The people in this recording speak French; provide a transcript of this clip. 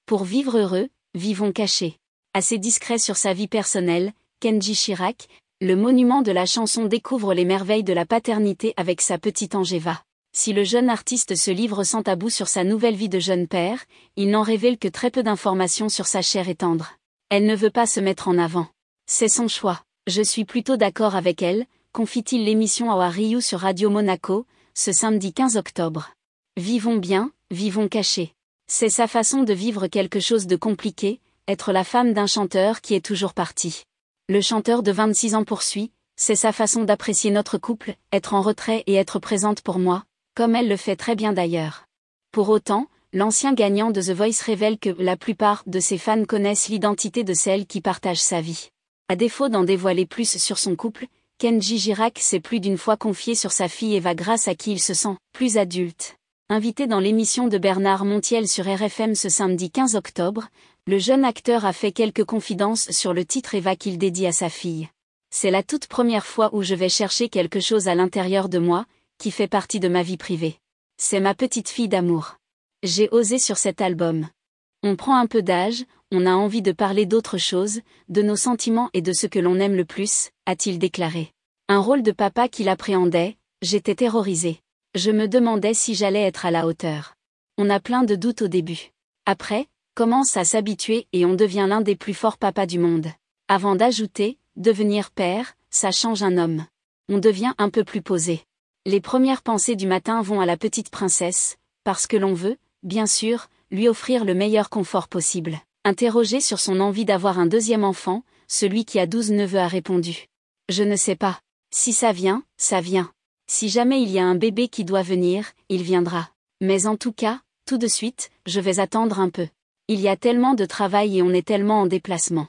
Pour vivre heureux, vivons cachés. Assez discret sur sa vie personnelle, Kenji Chirac, le monument de la chanson découvre les merveilles de la paternité avec sa petite Angeva. Si le jeune artiste se livre sans tabou sur sa nouvelle vie de jeune père, il n'en révèle que très peu d'informations sur sa chair et tendre. Elle ne veut pas se mettre en avant. C'est son choix. Je suis plutôt d'accord avec elle, confie-t-il l'émission Our Ryu sur Radio Monaco, ce samedi 15 octobre. Vivons bien, vivons cachés. C'est sa façon de vivre quelque chose de compliqué, être la femme d'un chanteur qui est toujours parti. Le chanteur de 26 ans poursuit, c'est sa façon d'apprécier notre couple, être en retrait et être présente pour moi, comme elle le fait très bien d'ailleurs. Pour autant, l'ancien gagnant de The Voice révèle que la plupart de ses fans connaissent l'identité de celle qui partage sa vie. À défaut d'en dévoiler plus sur son couple, Kenji Chirac s'est plus d'une fois confié sur sa fille Eva grâce à qui il se sent plus adulte. Invité dans l'émission de Bernard Montiel sur RFM ce samedi 15 octobre, le jeune acteur a fait quelques confidences sur le titre Eva qu'il dédie à sa fille. C'est la toute première fois où je vais chercher quelque chose à l'intérieur de moi, qui fait partie de ma vie privée. C'est ma petite fille d'amour. J'ai osé sur cet album. On prend un peu d'âge, on a envie de parler d'autre chose, de nos sentiments et de ce que l'on aime le plus, a-t-il déclaré. Un rôle de papa qu'il appréhendait, j'étais terrorisée. Je me demandais si j'allais être à la hauteur. On a plein de doutes au début. Après, commence à s'habituer et on devient l'un des plus forts papas du monde. Avant d'ajouter, devenir père, ça change un homme. On devient un peu plus posé. Les premières pensées du matin vont à la petite princesse, parce que l'on veut, bien sûr, lui offrir le meilleur confort possible. Interrogé sur son envie d'avoir un deuxième enfant, celui qui a 12 neveux a répondu. Je ne sais pas. Si ça vient, ça vient. Si jamais il y a un bébé qui doit venir, il viendra. Mais en tout cas, tout de suite, je vais attendre un peu. Il y a tellement de travail et on est tellement en déplacement.